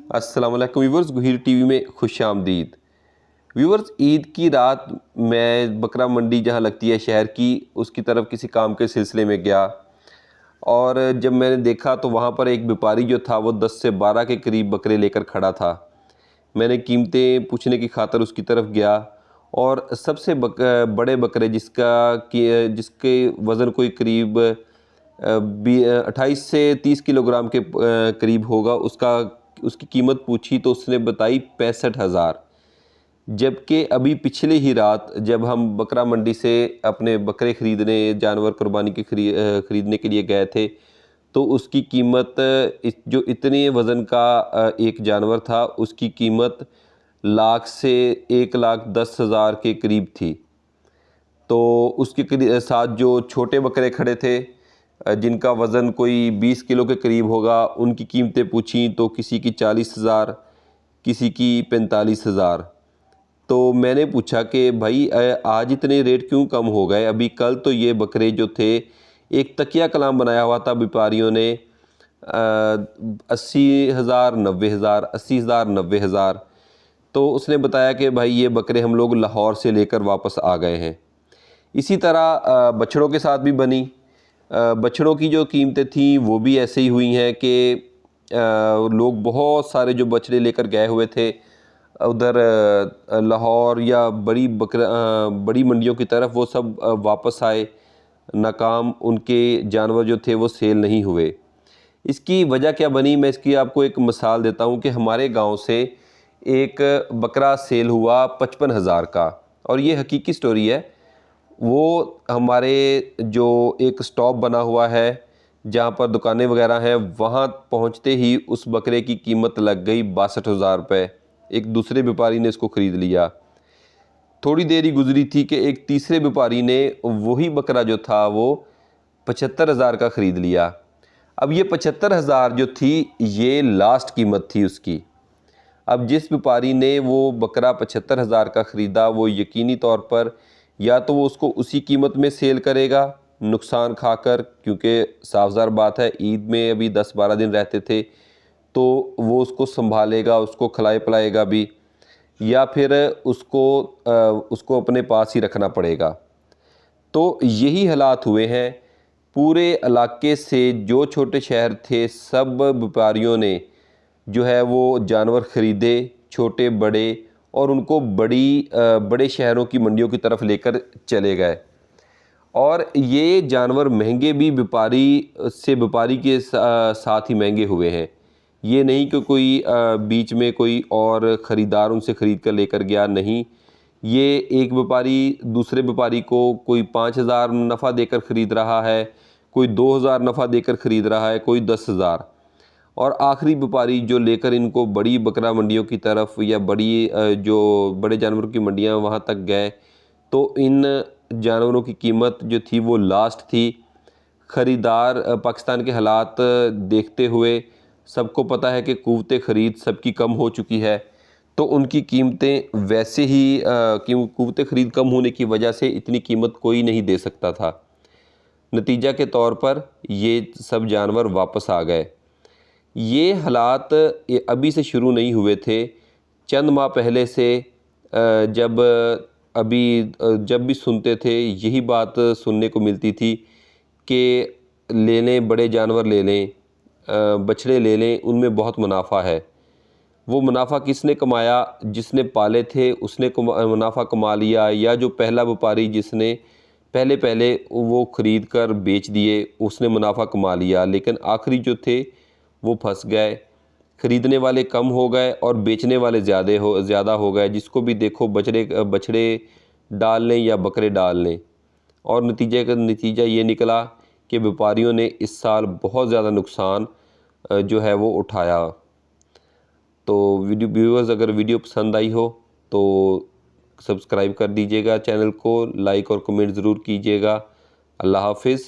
अस्सलाम वालेकुम व्यूवर्स, गहीर टीवी में खुश आमदीद। व्यूवर्स, ईद की रात मैं बकरा मंडी जहाँ लगती है शहर की, उसकी तरफ किसी काम के सिलसिले में गया और जब मैंने देखा तो वहाँ पर एक व्यापारी जो था वो 10 से 12 के करीब बकरे लेकर खड़ा था। मैंने कीमतें पूछने की खातिर उसकी तरफ गया और सबसे बड़े बकरे जिसके वज़न कोई करीब 28 से 30 किलोग्राम के करीब होगा, उसकी कीमत पूछी तो उसने बताई 65,000। जबकि अभी पिछले ही रात जब हम बकरा मंडी से अपने बकरे जानवर कुर्बानी के ख़रीदने के लिए गए थे, तो उसकी कीमत जो इतने वज़न का एक जानवर था, उसकी कीमत लाख से 1,10,000 के करीब थी। तो उसके साथ जो छोटे बकरे खड़े थे, जिनका वज़न कोई 20 किलो के करीब होगा, उनकी कीमतें पूछी तो किसी की 40,000, किसी की 45,000। तो मैंने पूछा कि भाई आज इतने रेट क्यों कम हो गए? अभी कल तो ये बकरे जो थे, एक तकिया कलाम बनाया हुआ था व्यापारियों ने 80,000, 90,000, 80,000, 90,000। तो उसने बताया कि भाई ये बकरे हम लोग लाहौर से लेकर वापस आ गए हैं। इसी तरह बछड़ों के साथ भी बनी। बछड़ों की जो कीमतें थीं वो भी ऐसे ही हुई हैं कि लोग बहुत सारे जो बछड़े लेकर गए हुए थे उधर लाहौर या बड़ी मंडियों की तरफ, वो सब वापस आए नाकाम। उनके जानवर जो थे वो सेल नहीं हुए। इसकी वजह क्या बनी, मैं इसकी आपको एक मिसाल देता हूँ कि हमारे गांव से एक बकरा सेल हुआ 55,000 का, और ये हकीकी स्टोरी है। वो हमारे जो एक स्टॉप बना हुआ है जहाँ पर दुकानें वगैरह हैं, वहाँ पहुँचते ही उस बकरे की कीमत लग गई 62,000 रुपये। एक दूसरे व्यापारी ने इसको ख़रीद लिया। थोड़ी देर ही गुजरी थी कि एक तीसरे व्यापारी ने वही बकरा जो था वो 75,000 का ख़रीद लिया। अब ये 75,000 जो थी, ये लास्ट कीमत थी उसकी। अब जिस व्यापारी ने वो बकरा 75,000 का ख़रीदा, वो यकीनी तौर पर या तो वो उसको उसी कीमत में सेल करेगा नुकसान खाकर, क्योंकि साफ़-ज़ाहिर बात है ईद में अभी 10-12 दिन रहते थे, तो वो उसको संभालेगा, उसको खिलाए-पिलाएगा भी, या फिर उसको अपने पास ही रखना पड़ेगा। तो यही हालात हुए हैं। पूरे इलाके से जो छोटे शहर थे, सब व्यापारियों ने जो है वो जानवर ख़रीदे, छोटे बड़े, और उनको बड़े शहरों की मंडियों की तरफ लेकर चले गए। और ये जानवर महंगे भी व्यापारी के साथ ही महंगे हुए हैं। ये नहीं कि कोई बीच में कोई और ख़रीदार उनसे ख़रीद कर लेकर गया, नहीं। ये एक व्यापारी दूसरे व्यापारी को कोई 5,000 नफ़ा देकर ख़रीद रहा है, कोई 2,000 नफ़ा देकर ख़रीद रहा है, कोई 10,000। और आखिरी व्यापारी जो लेकर इनको बड़ी बकरा मंडियों की तरफ या जो बड़े जानवरों की मंडियां वहां तक गए, तो इन जानवरों की कीमत जो थी वो लास्ट थी। ख़रीदार पाकिस्तान के हालात देखते हुए, सबको पता है कि क़ुव्वत ख़रीद सबकी कम हो चुकी है, तो उनकी कीमतें वैसे ही क़ुव्वत ख़रीद कम होने की वजह से इतनी कीमत कोई नहीं दे सकता था। नतीजा के तौर पर ये सब जानवर वापस आ गए। ये हालात अभी से शुरू नहीं हुए थे। चंद माह पहले से जब जब भी सुनते थे, यही बात सुनने को मिलती थी कि ले लें, बड़े जानवर ले लें, बछड़े ले लें, उनमें बहुत मुनाफा है। वो मुनाफा किसने कमाया? जिसने पाले थे उसने मुनाफा कमा लिया, या जो पहला व्यापारी जिसने पहले वो ख़रीद कर बेच दिए, उसने मुनाफा कमा लिया। लेकिन आखिरी जो थे वो फंस गए। ख़रीदने वाले कम हो गए और बेचने वाले ज़्यादा हो गए। जिसको भी देखो बछड़े डाल लें या बकरे डाल लें, और नतीजा ये निकला कि व्यापारियों ने इस साल बहुत ज़्यादा नुकसान जो है वो उठाया। तो व्यूअर्स, अगर वीडियो पसंद आई हो तो सब्सक्राइब कर दीजिएगा चैनल को, लाइक और कमेंट ज़रूर कीजिएगा। अल्लाह हाफ़िज़।